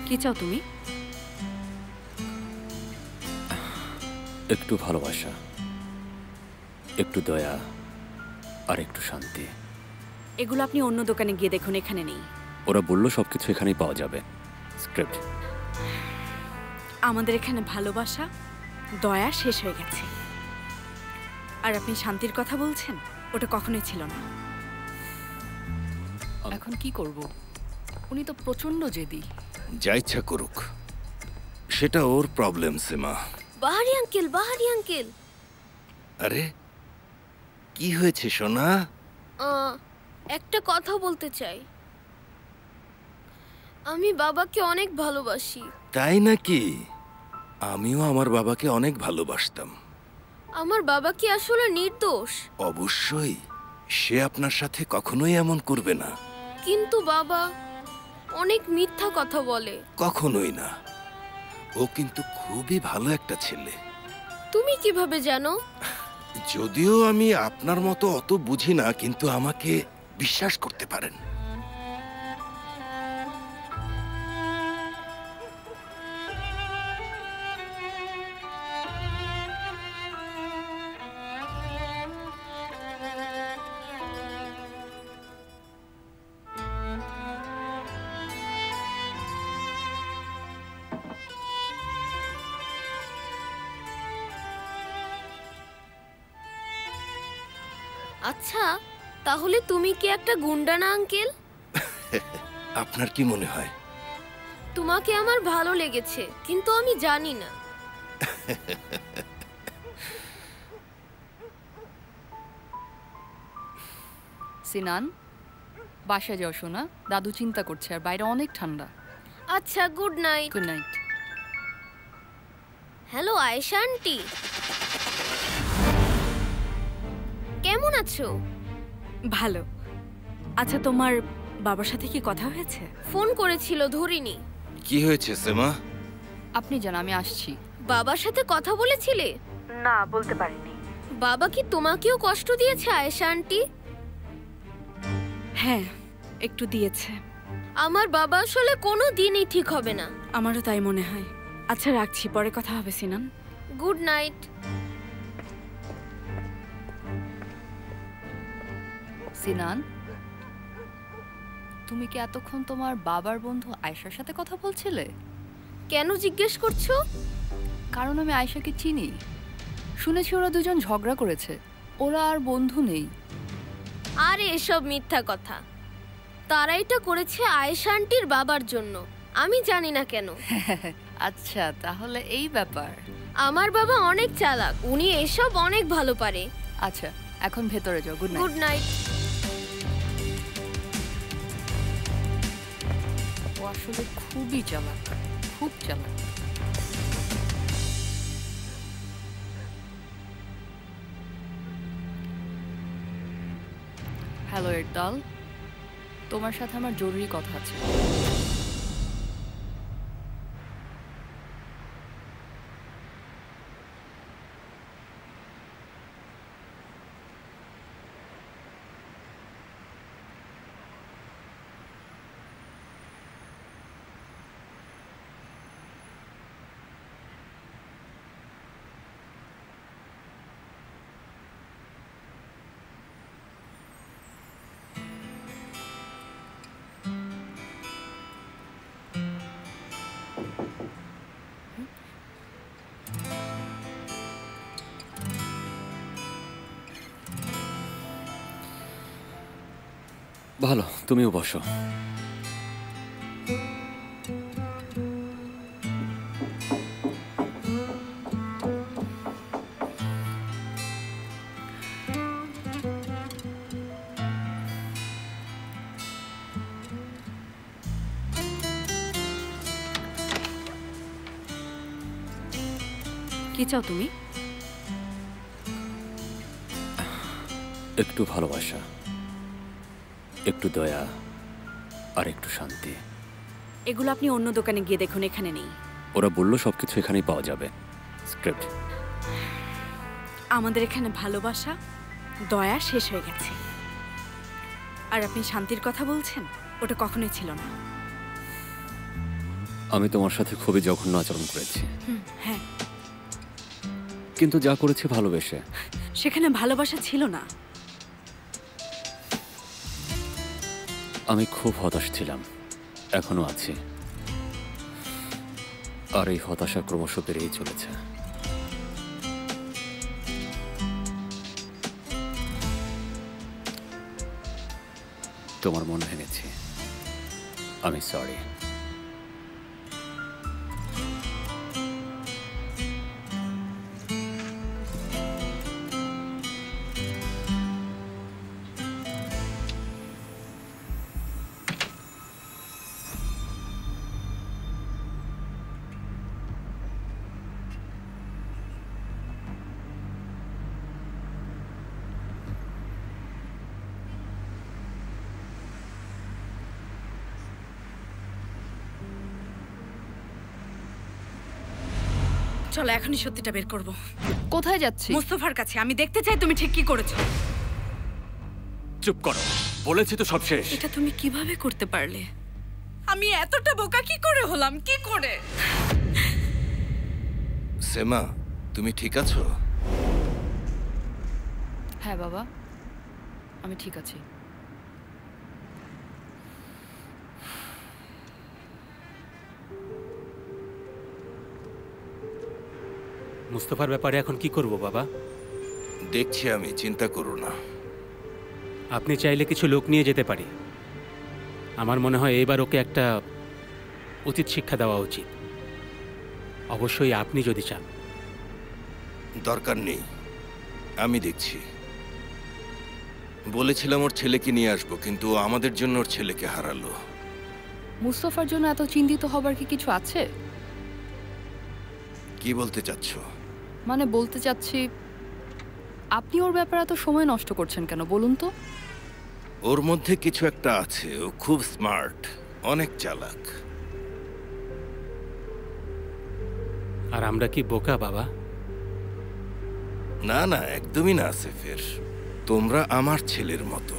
কি চাও তুমি? একটু ভালোবাসা, একটু দয়া আর একটু শান্তি। এগুলো আপনি অন্য দোকানে গিয়ে দেখুন, এখানে নেই। ওরা বললো সবকিছু এখানেই পাওয়া যাবে। স্ক্রিপ্ট। আমাদের এখানে ভালোবাসা, দয়া শেষ হয়ে গেছে। আর আপনি শান্তির কথা বলছেন, ওটা কখনোই ছিল না। এখন কি করব? উনি তো প্রচন্ড জেদি। যা ইচ্ছা করুক, সেটা ওর প্রবলেম সীমা। বাহারি আঙ্কেল, বাহারি আঙ্কেল। আরে কি হয়েছে সোনা? একটা কথা বলতে চাই। আমি বাবাকে অনেক ভালোবাসি। তাই নাকি? আমিও আমার বাবাকে অনেক ভালোবাসতাম। আমার বাবা কি আসলে নির্দোষ? অবশ্যই, সে আপনার সাথে কখনোই এমন করবে না। কিন্তু বাবা অনেক মিথ্যা কথা বলে। কখনোই না, ও কিন্তু খুবই ভালো একটা ছেলে। তুমি কিভাবে জানো? যদিও আমি আপনার মতো অত বুঝি না, কিন্তু আমাকে বিশ্বাস করতে পারেন। আচ্ছা, তাহলে তুমি কি একটা গুন্ডা না আঙ্কেল? আপনার কি মনে হয়? তোমাকে আমার ভালো লেগেছে, কিন্তু আমি জানি না। সিনান, বাসায় যাও শোনা। দাদু চিন্তা করছে আর বাইরে অনেক ঠান্ডা। আচ্ছা, good night. Good night. Hello Ayesha aunty, কেমন আছো? ভালো। আচ্ছা, তোমার বাবার সাথে কি কথা হয়েছে? ফোন করেছিল, ধরিনি। কি হয়েছে সেমা? আপনি জান, আমি আসছি। বাবার সাথে কথা বলেছিলে? না, বলতে পারিনি। বাবা কি তোমাকেও কষ্ট দিয়েছে আয়েশা আন্টি? হ্যাঁ, একটু দিয়েছে। আমার বাবা আসলে কোনো দিনই ঠিক হবে না। আমারও তাই মনে হয়। আচ্ছা, রাখছি, পরে কথা হবে সিনান। Good night. সিনান, তুমি কি এতক্ষণ তোমার বাবার বন্ধু আয়েশার সাথে কথা বলছিলে? কেন জিজ্ঞেস করছো? কারণ আমি আয়েশাকে চিনি। শুনেছি ওরা দুজন ঝগড়া করেছে। ওরা আর বন্ধু নেই। আরে এসব মিথ্যা কথা। তারা এটা করেছে আয়েশা আন্টির বাবার জন্য। আমি জানি না কেন। আচ্ছা, তাহলে এই ব্যাপার। আমার বাবা অনেক চালাক, উনি এসব অনেক ভালো পারে। আচ্ছা, এখন ভেতরে যাও। Good night. Good night. ও আসলে খুবই চালাক, খুব চালাক। হ্যালো এরতাল, তোমার সাথে আমার জরুরি কথা আছে। ভালো, তুমিও বসো। কি চাও তুমি? একটু ভালোবাসা, একটু দয়া আর একটু শান্তি। এগুলো আপনি অন্য দোকানে গিয়ে দেখুন, এখানে নেই। ওরা বললো সবকিছু এখানেই পাওয়া যাবে। স্ক্রিপ্ট। আমাদের এখানে ভালোবাসা, দয়া শেষ হয়ে গেছে। আর আপনি শান্তির কথা বলছেন, ওটা কখনোই ছিল না। আমি তোমার সাথে খুবই জঘন্য আচরণ করেছি, হ্যাঁ, কিন্তু যা করেছি ভালোবেসে। সেখানে ভালোবাসা ছিল না। আমি খুব হতাশ ছিলাম, এখনো আছি, আর এই হতাশা ক্রমশ বেড়েই চলেছে। তোমার মন ভেঙেছি, আমি সরি। চলো এখনই সত্যিটা বের করব। কোথায় যাচ্ছি? মুস্তফার কাছে। আমি দেখতে চাই তুমি ঠিক কি করেছো। চুপ করো, বলেছি তো সব শেষ। এটা তুমি কিভাবে করতে পারলে? আমি এতটা বোকা কি করে হলাম? কি করে? সেমা, তুমি ঠিক আছো? হ্যাঁ বাবা, আমি ঠিক আছি। মুস্তফার ব্যাপারে এখন কি করব বাবা? দেখছি আমি, চিন্তা করো না। আপনি চাইলে কিছু লোক নিয়ে যেতে পারি। আমার মনে হয় এবার ওকে একটা উচিত শিক্ষা দেওয়া উচিত, অবশ্যই আপনি যদি চান। দরকার নেই, আমি দেখছি। বলেছিলাম ওর ছেলেকে নিয়ে আসবো, কিন্তু ও আমাদের জন্য ওর ছেলেকে হারালো। মুস্তফার জন্য এত চিন্তিত হবার কি কিছু আছে? কি বলতে চাচ্ছ? মানে বলতে চাচ্ছি, আপনি ওর ব্যাপারে এত সময় নষ্ট করছেন কেন বলুন তো? ওর মধ্যে কিছু একটা আছে, ও খুব স্মার্ট, অনেক চালাক। আর আমরা কি বোকা বাবা? না না, একদমই না আসিফের, তোমরা আমার ছেলের মতো।